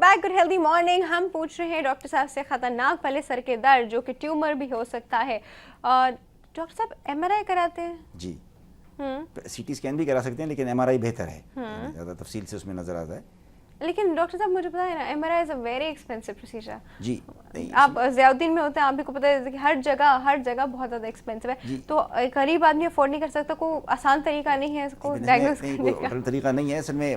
Back, good healthy morning. ہم پوچھ رہے ہیں ڈاکٹر صاحب سے خطرناک پہلے سر کے درد جو کہ ٹیومر بھی ہو سکتا ہے. ڈاکٹر صاحب ایم آر آئی کراتے ہیں؟ جی, سی ٹی اسکین بھی کرا سکتے ہیں لیکن ایم آر آئی بہتر ہے, زیادہ تفصیل سے اس میں نظر آتا ہے. لیکن ڈاکٹر صاحب مجھے پتا ہے نا, M R I is a very expensive procedure. جی, آپ ضیاء الدین میں ہوتے ہیں, آپ بھی کو پتا ہے کہ ہر جگہ بہت زیادہ ایکسپینسو ہے. تو غریب آدمی افورڈ نہیں کر سکتا. کوئی آسان طریقہ نہیں ہے اس کو ڈائگنوز کرنے کا؟ کوئی طریقہ نہیں ہے اصل میں.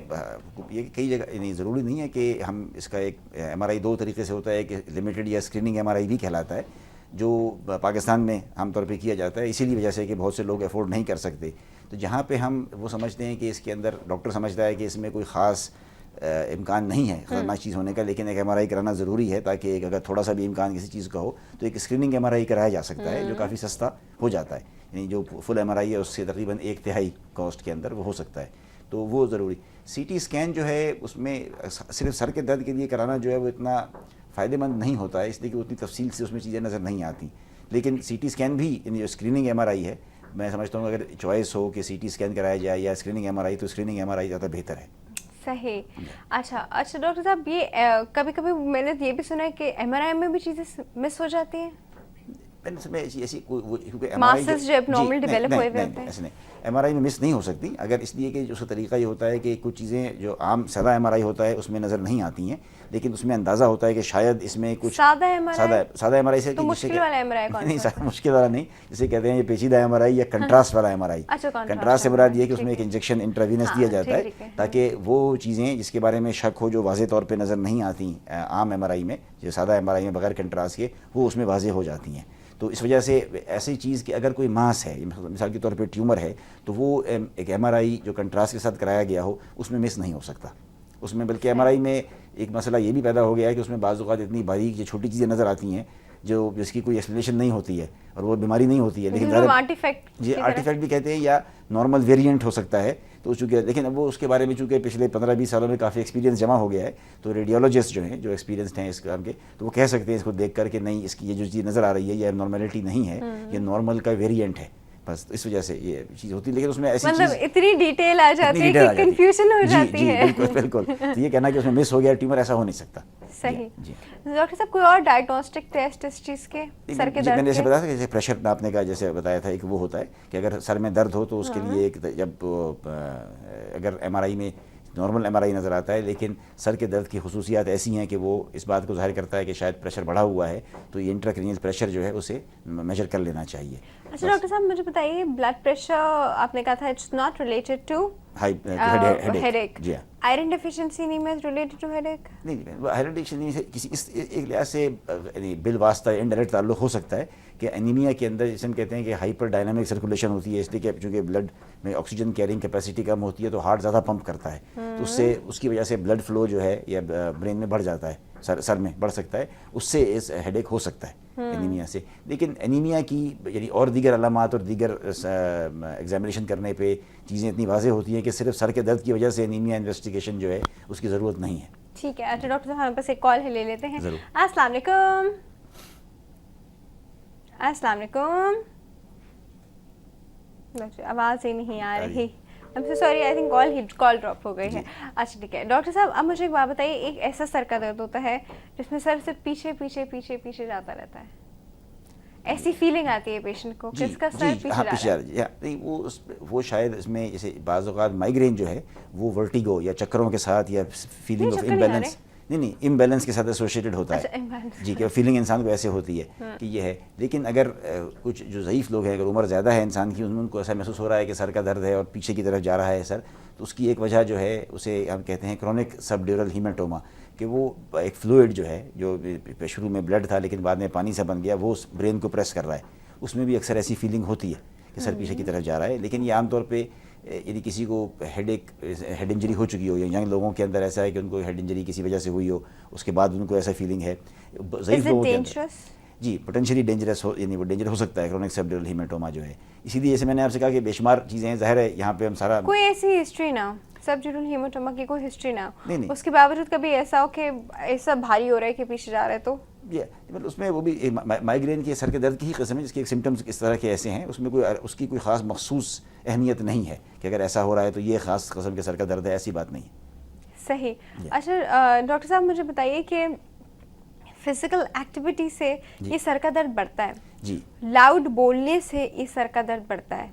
یہ کئی جگہ نہیں, ضروری نہیں ہے کہ ہم اس کا ایک ایم آر آئی دو طریقے سے ہوتا ہے کہ لمیٹڈ یا اسکریننگ ایم آر آئی بھی کہلاتا ہے, جو پاکستان میں عام طور پہ کیا جاتا ہے اسی لیے وجہ سے کہ بہت سے لوگ افورڈ نہیں کر سکتے. تو جہاں پہ ہم وہ سمجھتے ہیں کہ اس کے اندر ڈاکٹر سمجھتا ہے کہ اس میں کوئی خاص امکان نہیں ہے خطرناک چیز ہونے کا, لیکن ایک ایم آر آئی کرانا ضروری ہے تاکہ اگر تھوڑا سا بھی امکان کسی چیز کا ہو تو ایک اسکریننگ ایم آر آئی کرایا جا سکتا ہے جو کافی سستا ہو جاتا ہے. یعنی جو فل ایم آر آئی ہے اس سے تقریباً 1/3 کاسٹ کے اندر وہ ہو سکتا ہے, تو وہ ضروری. سی ٹی اسکین جو ہے اس میں صرف سر کے درد کے لیے کرانا جو ہے وہ اتنا فائدہ مند نہیں ہوتا ہے, اس لیے کہ اتنی تفصیل سے اس میں چیزیں نظر نہیں آتی. لیکن سی ٹی اسکین بھی یعنی جو اسکریننگ ایم آر آئی ہے, میں سمجھتا ہوں اگر چوائس ہو کہ سی ٹی اسکین کرایا جائے یا اسکریننگ ایم آر آئی, تو اسکریننگ ایم آر آئی زیادہ بہتر ہے. صحیح. اچھا ڈاکٹر صاحب, یہ کبھی کبھی میں نے یہ بھی سنا ہے کہ ایم آر آئی میں بھی چیزیں مس ہو جاتی ہیں. ایم آر آئی میں مس نہیں ہو سکتی, اگر اس لیے کہ اس کا طریقہ یہ ہوتا ہے کہ کچھ چیزیں جو عام سادہ ایم آر آئی ہوتا ہے اس میں نظر نہیں آتی ہیں, لیکن اس میں اندازہ ہوتا ہے کہ شاید اس میں کچھ سادہ ایم آر آئی سے مشکل والا ایم آر آئی نہیں, مشکل والا نہیں, جسے کہتے ہیں یہ پیچیدہ ایم آر آئی یا کنٹراسٹ والا ایم آر آئی. کنٹراسٹ سے مراد یہ کہ اس میں ایک انجیکشن انٹراوینس دیا جاتا ہے تاکہ وہ چیزیں جس کے بارے میں شک ہو جو واضح طور پہ نظر نہیں آتی عام ایم آر آئی میں, جو سادہ ایم آر آئی میں بغیر کنٹراسٹ کے, وہ اس میں واضح ہو جاتی ہیں. تو اس وجہ سے ایسی چیز کہ اگر کوئی ماس ہے, مثال کے طور پہ ٹیومر ہے, تو وہ ایک ایم آر آئی جو کنٹراسٹ کے ساتھ کرایا گیا ہو اس میں مس نہیں ہو سکتا اس میں. بلکہ ایم آر آئی میں ایک مسئلہ یہ بھی پیدا ہو گیا ہے کہ اس میں بعض اوقات اتنی باریک یا چھوٹی چیزیں نظر آتی ہیں جس کی کوئی ایکسپلینیشن نہیں ہوتی ہے اور وہ بیماری نہیں ہوتی ہے, لیکن جی آرٹیفیکٹ بھی کہتے ہیں یا نارمل ویریئنٹ ہو سکتا ہے. تو چونکہ لیکن اب وہ اس کے بارے میں چونکہ پچھلے 15-20 سالوں میں کافی ایکسپیرینس جمع ہو گیا ہے, تو ریڈیولوجسٹ جو ہیں جو ایکسپیرینسڈ ہیں اس کام کے, تو وہ کہہ سکتے ہیں اس کو دیکھ کر کہ نہیں, اس کی یہ جو چیز نظر آ رہی ہے یہ نارملٹی نہیں ہے, یہ نارمل کا ویریئنٹ ہے. بس اس وجہ سے یہ چیز ہوتی ہے, لیکن اس میں ایسی چیز اتنی ڈیٹیل آ جاتی ہے کہ کنفیوژن ہو جاتی ہے. جی بالکل. تو یہ کہنا کہ اس میں مس ہو گیا ٹیومر, ایسا ہو نہیں سکتا. صحیح. ڈاکٹر صاحب کوئی اور ڈائگنوسٹک ٹیسٹ اس چیز کے سر کے درد میں نے جیسے بتایا تھا, جیسے پریشر ناپنے کا جیسے بتایا تھا, ایک وہ ہوتا ہے کہ اگر سر میں درد ہو تو اس کے لیے ایک جب اگر ایم آر آئی میں نارمل ایم آر آئی نظر آتا ہے لیکن سر کے درد کی خصوصیات ایسی ہیں کہ وہ اس بات کو ظاہر کرتا ہے کہ شاید پریشر بڑھا ہوا ہے, تو یہ انٹراکرینیل پریشر جو ہے اسے میجر کر لینا چاہیے. اچھا ڈاکٹر صاحب مجھے بتائیے, بلڈ پریشر آپ نے کہا تھا it's not related to headache, iron deficiency نہیں میں ریلیٹڈ ٹو ہیڈ ایک؟ نہیں, آئرن ڈیفیشنسی کسی اس ایک لحاظ سے بالواسطہ انڈائریکٹ تعلق ہو سکتا ہے کہ انیمیا کے اندر جسے ہم کہتے ہیں کہ ہائپر ڈائنامک سرکولیشن ہوتی ہے, اس لیے کہ چونکہ بلڈ میں آکسیجن کیرنگ کیپیسٹی کم ہوتی ہے تو ہارٹ زیادہ پمپ کرتا ہے, تو اس سے اس کی وجہ سے بلڈ فلو جو ہے یا برین میں بڑھ جاتا ہے, سر میں بڑھ سکتا ہے, اس سے ہیڈ ایک ہو سکتا ہے انیمیا سے. لیکن انیمیا کی یعنی اور دیگر علامات اور دیگر ایگزامینیشن کرنے پہ چیزیں اتنی واضح ہوتی ہیں کہ صرف سر کے درد کی وجہ سے انیمیا انویسٹیگیشن جو ہے اس کی ضرورت نہیں ہے. ٹھیک ہے. اچھا ڈاکٹر صاحب ہمارے پاس ایک کال ہے, لے لیتے ہیں. السلام علیکم. السلام علیکم. آواز ہی نہیں آ رہی. I'm so sorry, I think call drop ہو گئی ہے. اچھا ٹھیک ہے. ڈاکٹر صاحب اب مجھے ایک بات بتائیے, ایک ایسا سر کا درد ہوتا ہے جس میں سر سے پیچھے پیچھے پیچھے پیچھے جاتا رہتا ہے, ایسی فیلنگ آتی ہے پیشنٹ کو کہ اس کا سر پیچھے جا رہا ہے. وہ شاید اس میں جیسے بعض اوقات مائیگرین جو ہے وہ ورٹیگو یا چکروں کے ساتھ یا فیلنگ آف امبیلنس نہیں امبیلنس کے ساتھ ایسوسیٹڈ ہوتا ہے. جی کہ فیلنگ انسان کو ایسے ہوتی ہے کہ یہ ہے. لیکن اگر کچھ جو ضعیف لوگ ہیں, اگر عمر زیادہ ہے انسان کی, ان کو ایسا محسوس ہو رہا ہے کہ سر کا درد ہے اور پیچھے کی طرف جا رہا ہے سر, تو اس کی ایک وجہ جو ہے اسے ہم کہتے ہیں کرونک سب ڈیورل ہیمیٹوما, کہ وہ ایک فلوئڈ جو ہے جو شروع میں بلڈ تھا لیکن بعد میں پانی سے بن گیا, وہ برین کو پریس کر رہا ہے. اس میں بھی اکثر ایسی فیلنگ ہوتی ہے کہ سر پیچھے کی طرف جا رہا ہے. لیکن یہ عام طور پہ یعنی کسی کو ہیڈ انجری ہو چکی ہو, یا ینگ لوگوں کے اندر ایسا ہے کہ ان کو ہیڈ انجری کسی وجہ سے ہوئی ہو, اس کے بعد ان کو ایسا فیلنگ ہے. ضعیف لوگوں کے اندر جی پوٹینشلی ڈینجرس ہو, یعنی وہ ڈینجر ہو سکتا ہے کرونک سب ڈیورل ہیمیٹوما جو ہے. اسی لیے جیسے میں نے آپ سے کہا کہ بے شمار چیزیں ہیں, ظاہر ہے یہاں پہ ہم سارا کوئی ایسی ہسٹری نہ سب ڈیورل ہیمیٹوما کی کوئی ہسٹری نہ اس کے باوجود کبھی ایسا ہو کہ ایسا بھاری ہو رہا ہے کہ پیچھے جا رہا ہے, تو اس میں وہ بھی مائیگرین کے سر کے درد کی ہی قسم ہے جس کے سمٹمز اس طرح کے ایسے ہیں, اس میں اس کی کوئی خاص مخصوص اہمیت نہیں ہے کہ اگر ایسا ہو رہا ہے تو یہ خاص قسم کے سر کا درد ہے, ایسی بات نہیں ہے. صحیح. اچھا ڈاکٹر صاحب مجھے بتائیے کہ فزیکل ایکٹیویٹی سے یہ سر کا درد بڑھتا ہے جی, لاؤڈ بولنے سے یہ سر کا درد بڑھتا ہے,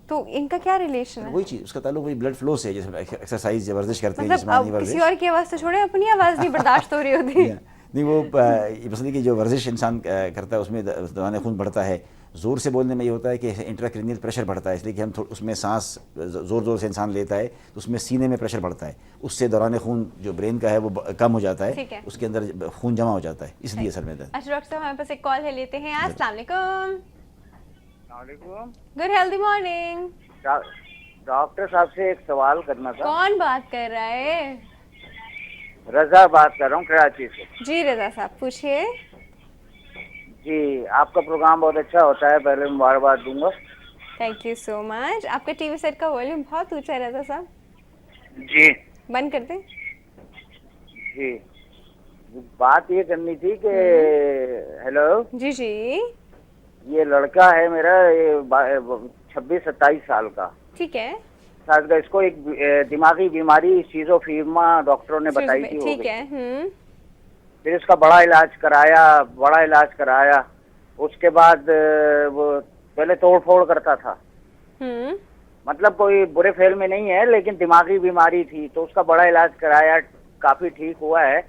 تو ان کا کیا ریلیشن ہے؟ وہی چیز, اس کا تعلق وہی بلڈ فلو سے, جیسے ایکسرسائز یا ورزش کرتے ہیں, مطلب جسمانی ورزش. کسی اور کی آواز تو چھوڑیں, اپنی آواز نہیں برداشت ہو رہی ہوتی. نہیں وہ مثلا کہ جو ورزش انسان کرتا ہے اس میں دوران خون بڑھتا ہے. زور سے بولنے میں یہ ہوتا ہے کہ انٹراکرینیل پریشر بڑھتا ہے, اس لیے کہ ہم اس میں سانس زور زور سے انسان لیتا ہے تو اس میں سینے میں پریشر بڑھتا ہے, اس سے دوران خون جو برین کا ہے وہ کم ہو جاتا ہے, اس کے اندر خون جمع ہو جاتا ہے, اس لیے سر میں درد. اچھا ڈاکٹر صاحب ہمارے پاس ایک کال ہے, لیتے ہیں. السلام علیکم. وعلیکم. Good healthy morning. ڈاکٹر صاحب سے ایک سوال کرنا تھا. کون بات کر رہا ہے؟ رضا بات کر رہا ہوں کراچی سے. جی رضا صاحب پوچھیے. جی آپ کا پروگرام بہت اچھا ہوتا ہے, پہلے مبارکباد دوں گا. تھینک یو سو مچ. آپ کا ٹی وی سیٹ کا والیوم بہت اونچا ہے رضا صاحب. جی بند کر دیں. جی بات یہ کرنی تھی کہ ہیلو. جی جی. یہ لڑکا ہے میرا 26-27 سال کا. ٹھیک ہے. اس کو ایک دماغی بیماری شیزوفریما ڈاکٹروں نے بتائی تھی. ٹھیک ہے. پھر اس کا بڑا علاج کرایا. اس کے بعد وہ پہلے توڑ پھوڑ کرتا تھا, مطلب کوئی برے فعل میں نہیں ہے, لیکن دماغی بیماری تھی تو اس کا بڑا علاج کرایا, کافی ٹھیک ہوا ہے.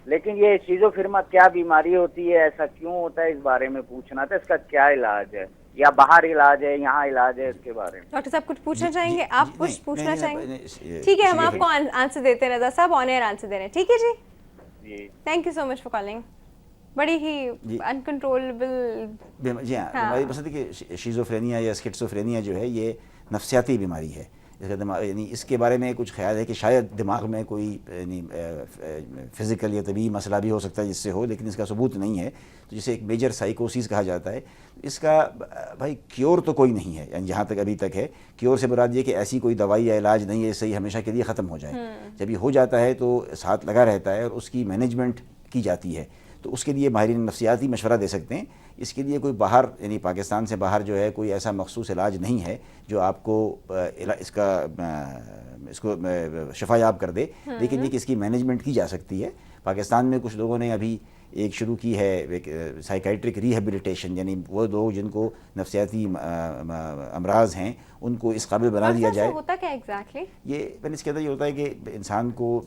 لیکن یہ شیزوفریما کیا بیماری ہوتی ہے, ایسا کیوں ہوتا ہے, اس بارے میں پوچھنا تھا. اس کا کیا علاج ہے, یا باہر علاج ہے, یہاں علاج ہے, اس کے بارے میں. ڈاکٹر صاحب کچھ پوچھنا چاہیں گے؟ آپ کچھ پوچھنا چاہیں گے؟ ٹھیک ہے, ہم آپ کو آنسر دیتے ہیں رضا صاحب, آن ایئر آنسر دے رہے ہیں. ٹھیک ہے جی, thank you so much for calling. بڑی ہی انکنٹرولبل. جی ہاں, ہماری پسند ہے کہ شیزوفرینیا یا اسکیزوفرینیا جو ہے یہ نفسیاتی بیماری ہے. یعنی اس کے بارے میں کچھ خیال ہے کہ شاید دماغ میں کوئی یعنی فزیکل یا طبی مسئلہ بھی ہو سکتا ہے جس سے ہو, لیکن اس کا ثبوت نہیں ہے. تو جسے ایک میجر سائیکوسس کہا جاتا ہے. اس کا بھائی کیور تو کوئی نہیں ہے, یعنی جہاں تک ابھی تک ہے. کیور سے مراد یہ کہ ایسی کوئی دوائی یا علاج نہیں ہے اس سے یہ ہمیشہ کے لیے ختم ہو جائے. جب یہ ہو جاتا ہے تو ساتھ لگا رہتا ہے اور اس کی مینجمنٹ کی جاتی ہے. تو اس کے لیے ماہرین نفسیاتی مشورہ دے سکتے ہیں. اس کے لیے کوئی باہر یعنی پاکستان سے باہر جو ہے کوئی ایسا مخصوص علاج نہیں ہے جو آپ کو اس کو شفا یاب کر دے, لیکن یہ کہ اس کی مینجمنٹ کی جا سکتی ہے. پاکستان میں کچھ لوگوں نے ابھی ایک شروع کی ہے ایک سائیکائٹرک ریہیبلیٹیشن, یعنی وہ لوگ جن کو نفسیاتی امراض ہیں ان کو اس قابل بنا دیا جائے. ہوتا کیا ایگزیکٹلی؟ یہ اس کے اندر یہ ہوتا ہے کہ انسان کو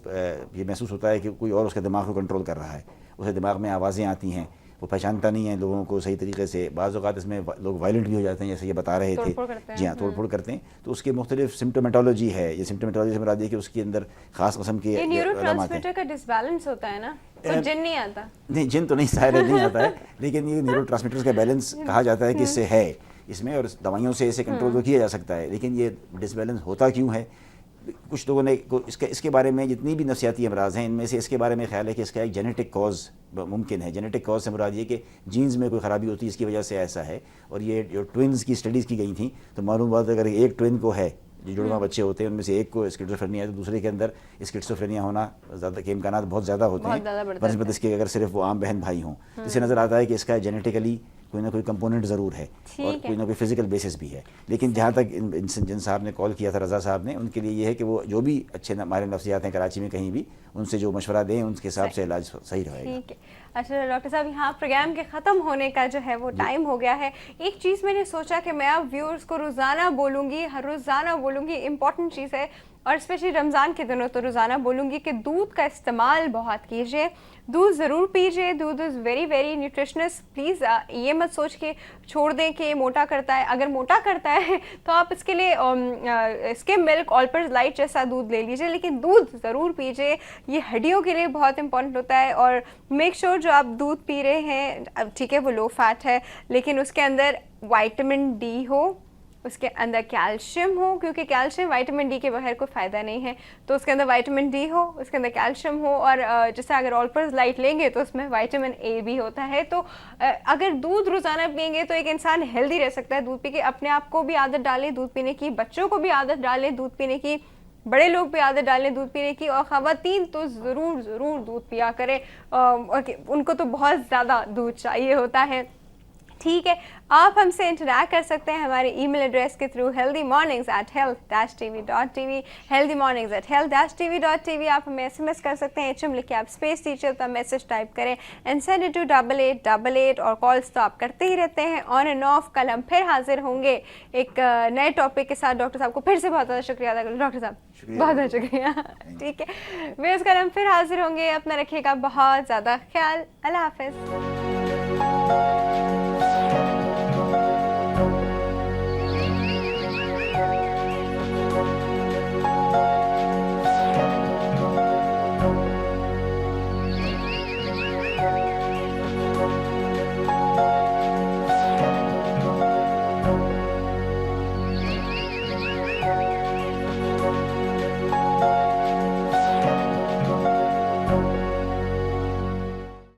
یہ محسوس ہوتا ہے کہ کوئی اور اس کے دماغ کو کنٹرول کر رہا ہے. اسے دماغ میں آوازیں آتی ہیں, وہ پہچانتا نہیں ہے لوگوں کو صحیح طریقے سے. بعض اوقات اس میں لوگ وائلنٹ بھی ہو جاتے ہیں, جیسے یہ بتا رہے تھے. جی ہاں, توڑ پھوڑ کرتے ہیں. تو اس کے مختلف سمپٹومیٹولوجی ہے. یہ سمپٹومیٹولوجی سے مراد ہے کہ اس کے اندر خاص قسم کے نیورو ٹرانسمیٹر کا ڈس بیلنس ہوتا ہے نا, جن نہیں آتا. نہیں, جن تو نہیں ظاہر نہیں آتا ہے, لیکن یہ نیورو ٹرانسمیٹرز کا بیلنس کہا جاتا ہے کہ اس سے ہے اس میں, اور دوائیوں سے اسے کنٹرول تو کیا جا سکتا ہے. لیکن یہ ڈس بیلنس ہوتا کیوں ہے, کچھ لوگوں نے اس کے بارے میں جتنی بھی نفسیاتی امراض ہیں ان میں سے اس کے بارے میں خیال ہے کہ اس کا ایک جینیٹک کاز ممکن ہے. جینیٹک کاز سے مراد یہ کہ جینز میں کوئی خرابی ہوتی ہے, اس کی وجہ سے ایسا ہے. اور یہ جو ٹوئنز کی اسٹڈیز کی گئی تھیں تو معلوم ہوا اگر ایک ٹوئن کو ہے, جو جڑواں بچے ہوتے ہیں ان میں سے ایک کو اسکیزوفرینیا ہے تو دوسرے کے اندر اسکیزوفرینیا ہونا زیادہ کے امکانات بہت زیادہ ہوتے ہیں بنسبت اس کے اگر صرف وہ عام بہن بھائی ہوں. اس سے نظر آتا ہے کہ اس کا جینیٹیکلی کوئی نہ کوئی کمپوننٹ ضرور ہے اور کوئی نہ کوئی فزیکل بیسس بھی ہے. لیکن جہاں تک جن صاحب نے کال کیا تھا رضا صاحب نے, ان کے لیے یہ ہے کہ وہ جو بھی اچھے ماہر نفسیات ہیں کراچی میں کہیں بھی, ان سے جو مشورہ دیں ان کے حساب سے علاج صحیح رہے گا. اچھا ڈاکٹر صاحب, یہاں پروگرام کے ختم ہونے کا جو ہے وہ ٹائم ہو گیا ہے. ایک چیز میں نے سوچا کہ میں اب ویورز کو روزانہ بولوں گی, ہر روزانہ بولوں گی, امپورٹنٹ چیز ہے, اور اسپیشلی رمضان کے دنوں تو روزانہ بولوں گی کہ دودھ کا استعمال بہت کیجیے, دودھ ضرور پیجیے. دودھ is very very nutritions. Please یہ مت سوچ کے چھوڑ دیں کہ موٹا کرتا ہے. اگر موٹا کرتا ہے تو آپ اس کے لیے اسکم ملک, آلپرز لائٹ جیسا دودھ لے لیجیے, لیکن دودھ ضرور پیجیے. یہ ہڈیوں کے لیے بہت امپورٹنٹ ہوتا ہے. اور میک شیور جو آپ دودھ پی رہے ہیں, ٹھیک ہے وہ لو فیٹ ہے, لیکن اس کے اندر وائٹامن ڈی ہو, اس کے اندر کیلشیم ہو, کیونکہ کیلشیم وائٹامن ڈی کے بغیر کوئی فائدہ نہیں ہے. تو اس کے اندر وائٹامن ڈی ہو, اس کے اندر کیلشیم ہو, اور جیسے اگر آلپرز لائٹ لیں گے تو اس میں وائٹامن اے بھی ہوتا ہے. تو اگر دودھ روزانہ پئیں گے تو ایک انسان ہیلدی رہ سکتا ہے. دودھ پی کے اپنے آپ کو بھی عادت ڈالیں دودھ پینے کی, بچوں کو بھی عادت ڈالیں دودھ پینے کی, بڑے لوگ بھی عادت ڈالیں دودھ پینے کی, اور خواتین تو ضرور دودھ پیا کریں, ان کو تو بہت زیادہ دودھ چاہیے ہوتا ہے. ٹھیک ہے. آپ ہم سے انٹریکٹ کر سکتے ہیں ہمارے ای میل ایڈریس کے تھرو healthymornings@health-tv.tv healthymornings@health-tv.tv. آپ ہمیں SMS کر سکتے ہیں, HM لکھ کے آپ اسپیس دیجیے تو میسج ٹائپ کریں اینڈ سینڈ اٹ ٹو 8888. اور کالس تو آپ کرتے ہی رہتے ہیں آن اینڈ آف. کل ہم پھر حاضر ہوں گے ایک نئے ٹاپک کے ساتھ. ڈاکٹر صاحب کو پھر سے بہت زیادہ شکریہ ادا کروں. ڈاکٹر صاحب بہت بہت شکریہ. ٹھیک ہے, میں اس کا ہم پھر حاضر ہوں گے. اپنا رکھیے گا بہت زیادہ خیال. اللہ حافظ.